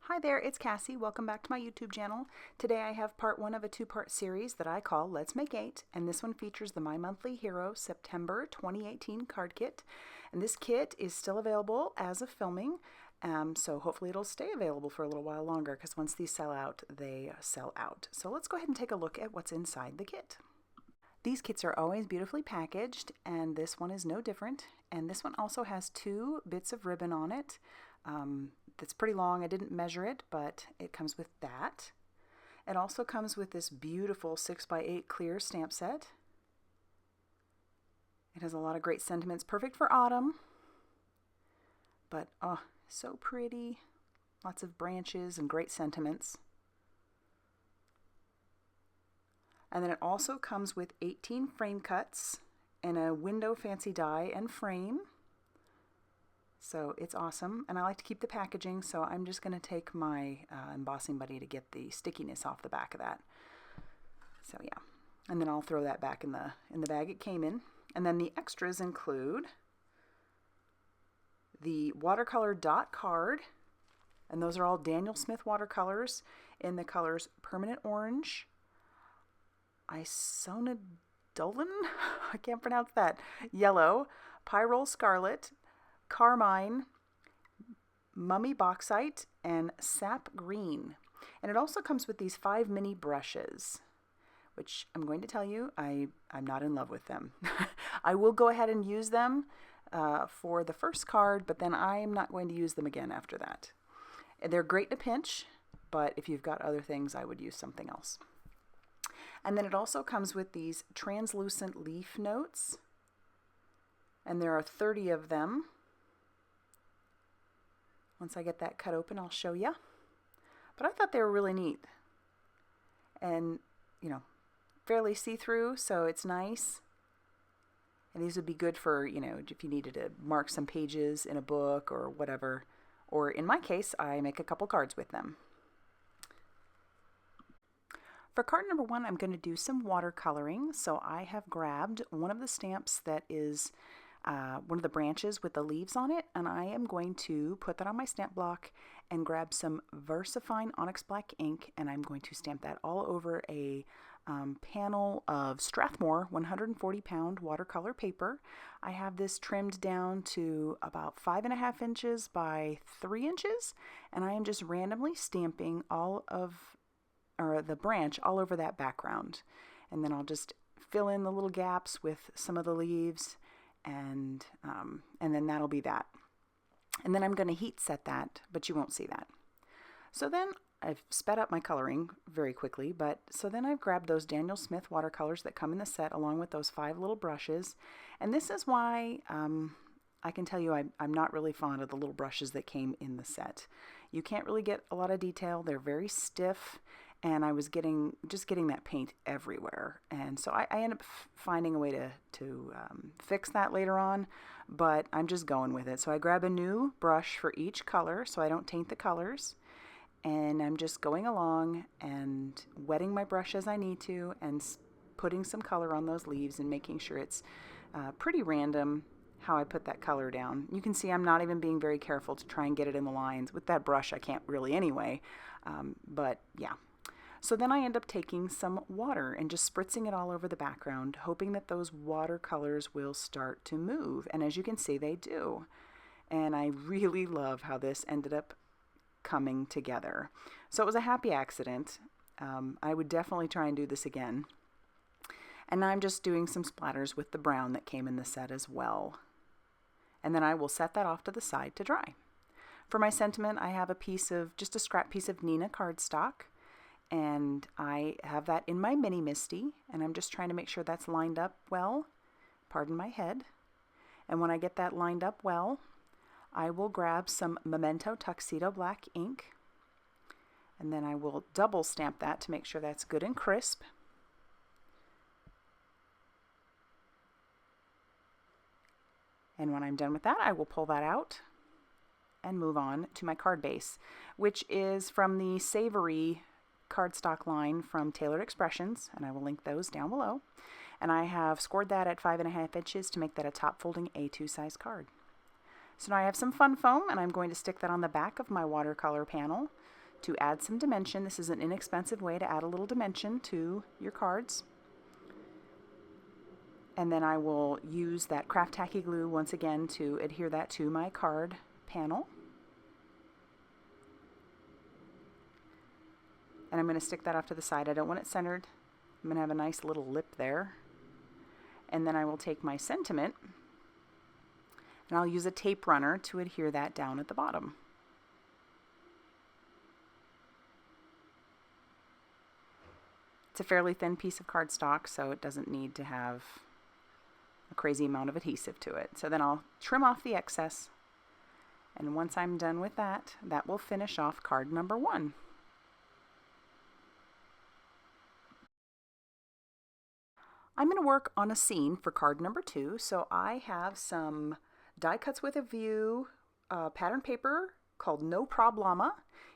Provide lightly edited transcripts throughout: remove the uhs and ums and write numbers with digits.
Hi there, it's Cassie. Welcome back to my YouTube channel. Today I have part one of a two-part series that I call Let's Make 8, and this one features the My Monthly Hero September 2018 card kit. And this kit is still available as of filming, so hopefully it'll stay available for a little while longer because once these sell out, they sell out. So let's go ahead and take a look at what's inside the kit. These kits are always beautifully packaged, and this one is no different. And this one also has two bits of ribbon on it. That's pretty long. I didn't measure it, but it comes with that. It also comes with this beautiful 6x8 clear stamp set. It has a lot of great sentiments, perfect for autumn. But, oh, so pretty. Lots of branches and great sentiments. And then it also comes with 18 frame cuts and a window fancy die and frame. So it's awesome, and I like to keep the packaging, so I'm just going to take my embossing buddy to get the stickiness off the back of that. So yeah, and then I'll throw that back in the bag it came in. And then the extras include the watercolor dot card, and those are all Daniel Smith watercolors in the colors Permanent Orange, Isonadolin, I can't pronounce that, Yellow, Pyrrole Scarlet, Carmine, Mummy Bauxite, and Sap Green. And it also comes with these 5 mini brushes, which I'm going to tell you, I'm not in love with them. I will go ahead and use them for the first card, but then I am not going to use them again after that. They're great in a pinch, but if you've got other things, I would use something else. And then it also comes with these translucent leaf notes, and there are 30 of them. Once I get that cut open, I'll show you. But I thought they were really neat. And, you know, fairly see-through, so it's nice. And these would be good for, you know, if you needed to mark some pages in a book or whatever. Or in my case, I make a couple cards with them. For card number 1, I'm going to do some watercoloring. So I have grabbed one of the stamps that is one of the branches with the leaves on it, and I am going to put that on my stamp block and grab some VersaFine Onyx Black ink, and I'm going to stamp that all over a panel of Strathmore 140 pound watercolor paper. I have this trimmed down to about 5.5 inches by 3 inches, and I am just randomly stamping the branch all over that background. And then I'll just fill in the little gaps with some of the leaves, and then that'll be that. And then I'm going to heat set that, but you won't see that. So then I've sped up my coloring very quickly, so then I've grabbed those Daniel Smith watercolors that come in the set along with those 5 little brushes. And this is why I can tell you I'm not really fond of the little brushes that came in the set. You can't really get a lot of detail. They're very stiff, and I was just getting that paint everywhere. And so I ended up finding a way to fix that later on, but I'm just going with it. So I grab a new brush for each color so I don't taint the colors, and I'm just going along and wetting my brush as I need to and putting some color on those leaves and making sure it's pretty random how I put that color down. You can see I'm not even being very careful to try and get it in the lines. With that brush I can't really anyway, but yeah. So then I end up taking some water and just spritzing it all over the background, hoping that those watercolors will start to move. And as you can see, they do. And I really love how this ended up coming together. So it was a happy accident. I would definitely try and do this again. And now I'm just doing some splatters with the brown that came in the set as well. And then I will set that off to the side to dry. For my sentiment, I have just a scrap piece of Neenah cardstock. And I have that in my Mini Misty, and I'm just trying to make sure that's lined up well. Pardon my head. And when I get that lined up well, I will grab some Memento Tuxedo Black ink, and then I will double stamp that to make sure that's good and crisp. And when I'm done with that, I will pull that out and move on to my card base, which is from the Savory cardstock line from Tailored Expressions, and I will link those down below. And I have scored that at 5.5 inches to make that a top folding A2 size card. So now I have some fun foam, and I'm going to stick that on the back of my watercolor panel to add some dimension. This is an inexpensive way to add a little dimension to your cards. And then I will use that craft tacky glue once again to adhere that to my card panel. And I'm going to stick that off to the side. I don't want it centered. I'm going to have a nice little lip there. And then I will take my sentiment and I'll use a tape runner to adhere that down at the bottom. It's a fairly thin piece of cardstock, so it doesn't need to have a crazy amount of adhesive to it. So then I'll trim off the excess, and once I'm done with that, that will finish off card number 1. I'm going to work on a scene for card number 2, so I have some die cuts with a view pattern paper called No Problema.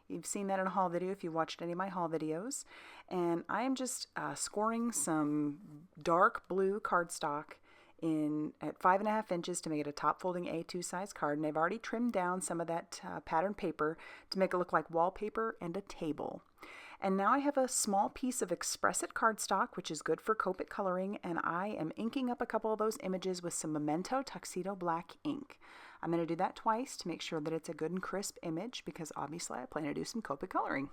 You've seen that in a haul video if you've watched any of my haul videos. And I am just scoring some dark blue cardstock at 5.5 inches to make it a top folding A2 size card. And I've already trimmed down some of that pattern paper to make it look like wallpaper and a table. And now I have a small piece of Express It cardstock, which is good for Copic coloring, and I am inking up a couple of those images with some Memento Tuxedo Black ink. I'm going to do that twice to make sure that it's a good and crisp image, because obviously I plan to do some Copic coloring.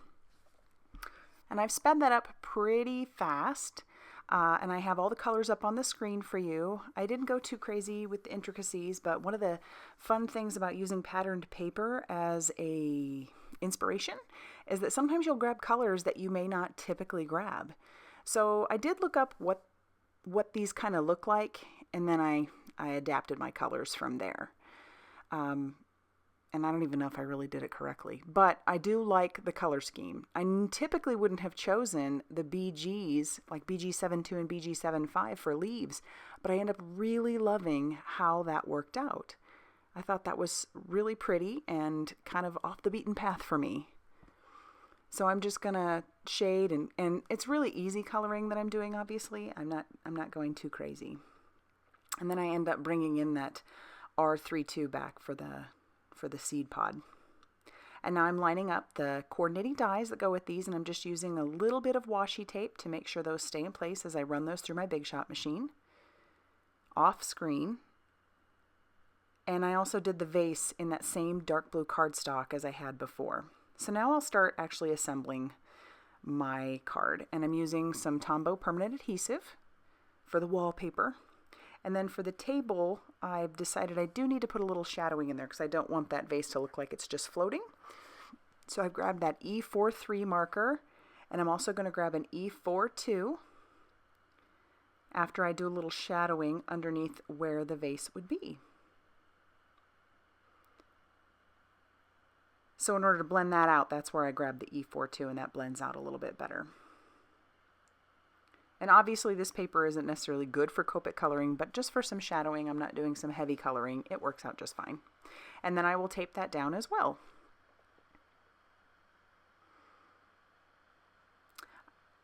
And I've sped that up pretty fast, and I have all the colors up on the screen for you. I didn't go too crazy with the intricacies, but one of the fun things about using patterned paper as a inspiration is that sometimes you'll grab colors that you may not typically grab. So I did look up what these kind of look like, and then I adapted my colors from there. And I don't even know if I really did it correctly, but I do like the color scheme. I typically wouldn't have chosen the BGs, like BG72 and BG75 for leaves, but I end up really loving how that worked out. I thought that was really pretty and kind of off the beaten path for me. So I'm just gonna shade, and it's really easy coloring that I'm doing, obviously. I'm not going too crazy. And then I end up bringing in that R32 back for the seed pod. And now I'm lining up the coordinating dies that go with these, and I'm just using a little bit of washi tape to make sure those stay in place as I run those through my Big Shot machine off screen. And I also did the vase in that same dark blue cardstock as I had before. So now I'll start actually assembling my card. And I'm using some Tombow permanent adhesive for the wallpaper. And then for the table, I've decided I do need to put a little shadowing in there because I don't want that vase to look like it's just floating. So I've grabbed that E43 marker, and I'm also going to grab an E42 after I do a little shadowing underneath where the vase would be. So in order to blend that out, that's where I grab the E42, and that blends out a little bit better. And obviously this paper isn't necessarily good for Copic coloring, but just for some shadowing, I'm not doing some heavy coloring, it works out just fine. And then I will tape that down as well.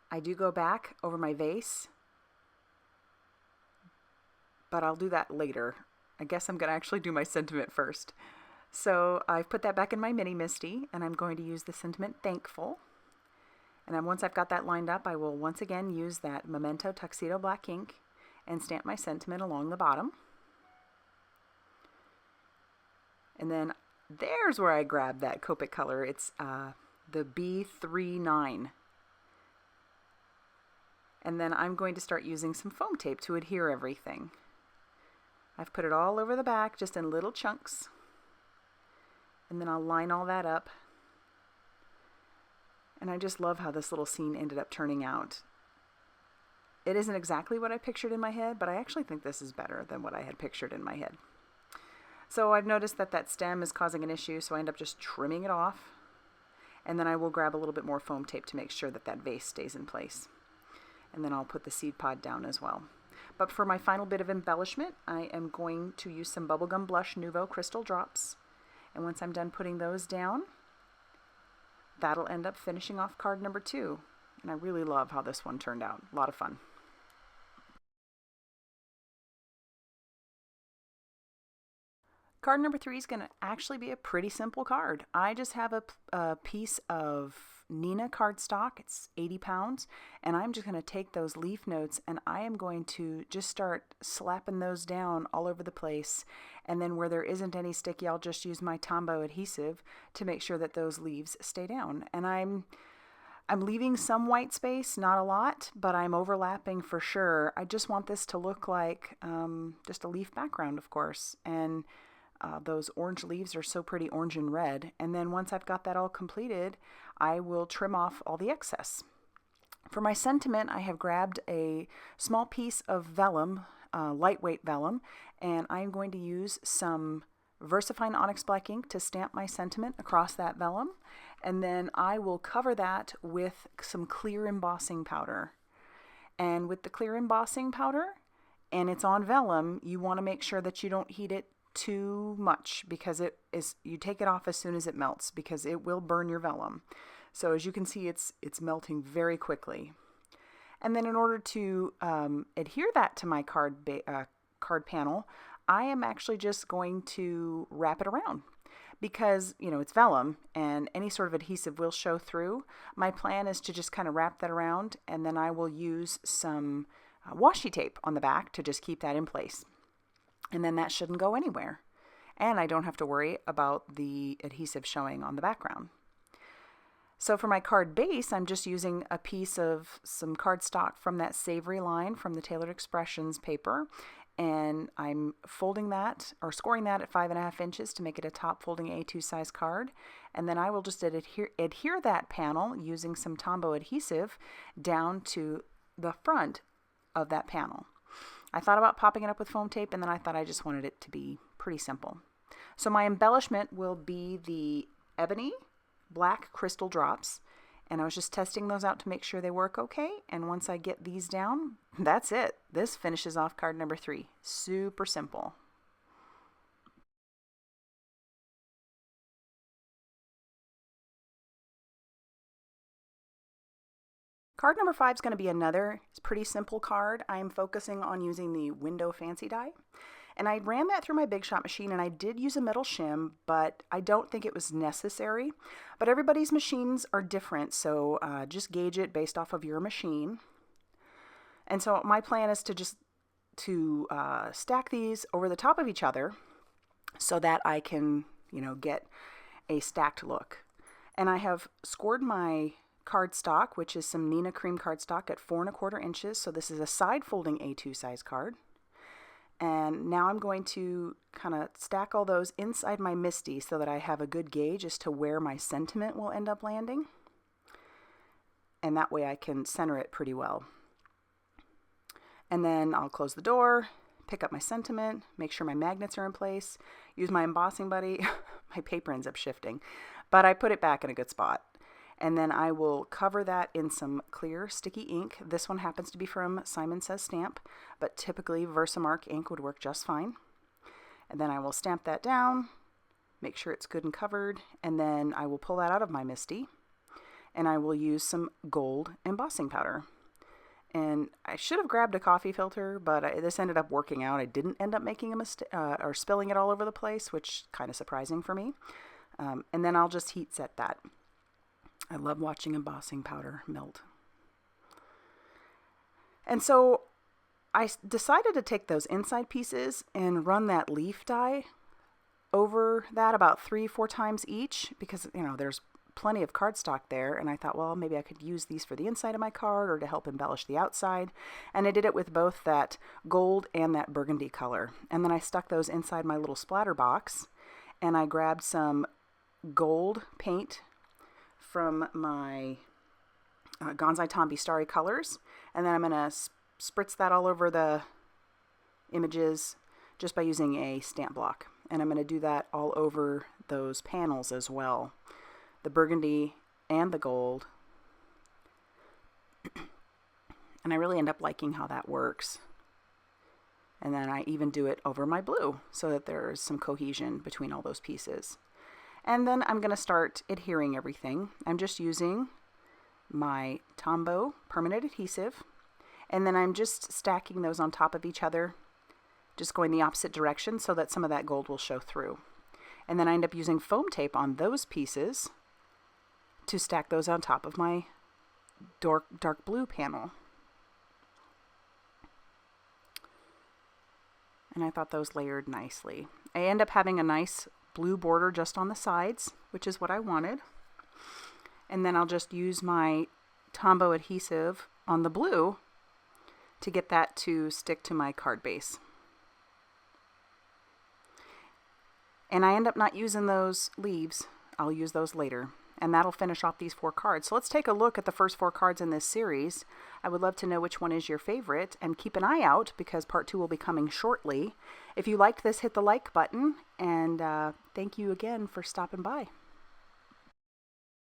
I do go back over my vase, but I'll do that later. I guess I'm going to actually do my sentiment first. So I've put that back in my Mini Misty, and I'm going to use the sentiment Thankful. And then once I've got that lined up, I will once again use that Memento Tuxedo Black ink and stamp my sentiment along the bottom. And then there's where I grab that Copic color. It's the B39. And then I'm going to start using some foam tape to adhere everything. I've put it all over the back, just in little chunks. And then I'll line all that up. And I just love how this little scene ended up turning out. It isn't exactly what I pictured in my head, but I actually think this is better than what I had pictured in my head. So I've noticed that that stem is causing an issue, so I end up just trimming it off. And then I will grab a little bit more foam tape to make sure that that vase stays in place. And then I'll put the seed pod down as well. But for my final bit of embellishment, I am going to use some Bubblegum Blush Nuvo Crystal Drops. And once I'm done putting those down, that'll end up finishing off card number 2. And I really love how this one turned out. A lot of fun. Card number 3 is going to actually be a pretty simple card. I just have a piece of Neenah cardstock. It's 80 pounds. And I'm just going to take those leaf notes and I am going to just start slapping those down all over the place. And then where there isn't any sticky, I'll just use my Tombow adhesive to make sure that those leaves stay down. And I'm leaving some white space, not a lot, but I'm overlapping for sure. I just want this to look like just a leaf background, of course. And those orange leaves are so pretty, orange and red. And then once I've got that all completed, I will trim off all the excess. For my sentiment, I have grabbed a small piece of vellum, lightweight vellum, and I'm going to use some VersaFine Onyx Black ink to stamp my sentiment across that vellum. And then I will cover that with some clear embossing powder. And with the clear embossing powder, and it's on vellum, you want to make sure that you don't heat it too much, because you take it off as soon as it melts, because it will burn your vellum. So as you can see, it's melting very quickly. And then in order to adhere that to my card panel, I am actually just going to wrap it around, because it's vellum and any sort of adhesive will show through. My plan is to just kind of wrap that around, and then I will use some washi tape on the back to just keep that in place. And then that shouldn't go anywhere. And I don't have to worry about the adhesive showing on the background. So for my card base, I'm just using a piece of some cardstock from that Savory line from the Tailored Expressions paper. And I'm folding that, or scoring that at 5.5 inches to make it a top folding A2 size card. And then I will just adhere that panel using some Tombow adhesive down to the front of that panel. I thought about popping it up with foam tape, and then I thought I just wanted it to be pretty simple. So my embellishment will be the ebony black crystal drops, and I was just testing those out to make sure they work okay. And once I get these down, that's it. This finishes off card number 3. Super simple. Card number 5 is going to be another pretty simple card. I am focusing on using the Window Fancy die. And I ran that through my Big Shot machine, and I did use a metal shim, but I don't think it was necessary. But everybody's machines are different, so just gauge it based off of your machine. And so my plan is to stack these over the top of each other so that I can, get a stacked look. And I have scored my cardstock, which is some Neenah cream cardstock at 4 1/4 inches. So this is a side folding A2 size card. And now I'm going to kind of stack all those inside my MISTI so that I have a good gauge as to where my sentiment will end up landing. And that way I can center it pretty well. And then I'll close the door, pick up my sentiment, make sure my magnets are in place, use my embossing buddy. My paper ends up shifting, but I put it back in a good spot. And then I will cover that in some clear sticky ink. This one happens to be from Simon Says Stamp, but typically Versamark ink would work just fine. And then I will stamp that down, make sure it's good and covered, and then I will pull that out of my MISTI, and I will use some gold embossing powder. And I should have grabbed a coffee filter, but this ended up working out. I didn't end up making a mistake or spilling it all over the place, which is kind of surprising for me. And then I'll just heat set that. I love watching embossing powder melt. And so I decided to take those inside pieces and run that leaf die over that about 3-4 times each, because there's plenty of cardstock there, and I thought, well, maybe I could use these for the inside of my card or to help embellish the outside. And I did it with both that gold and that burgundy color. And then I stuck those inside my little splatter box, and I grabbed some gold paint from my Gonzai Tombow Starry Colors, and then I'm going to spritz that all over the images just by using a stamp block. And I'm going to do that all over those panels as well, the burgundy and the gold. And I really end up liking how that works. And then I even do it over my blue so that there's some cohesion between all those pieces. And then I'm going to start adhering everything. I'm just using my Tombow permanent adhesive, and then I'm just stacking those on top of each other just going the opposite direction so that some of that gold will show through. And then I end up using foam tape on those pieces to stack those on top of my dark blue panel. And I thought those layered nicely. I end up having a nice blue border just on the sides, which is what I wanted. And then I'll just use my Tombow adhesive on the blue to get that to stick to my card base. And I end up not using those leaves. I'll use those later. And that'll finish off these 4 cards. So let's take a look at the first 4 cards in this series. I would love to know which one is your favorite, and keep an eye out because part 2 will be coming shortly. If you liked this, hit the like button, and thank you again for stopping by.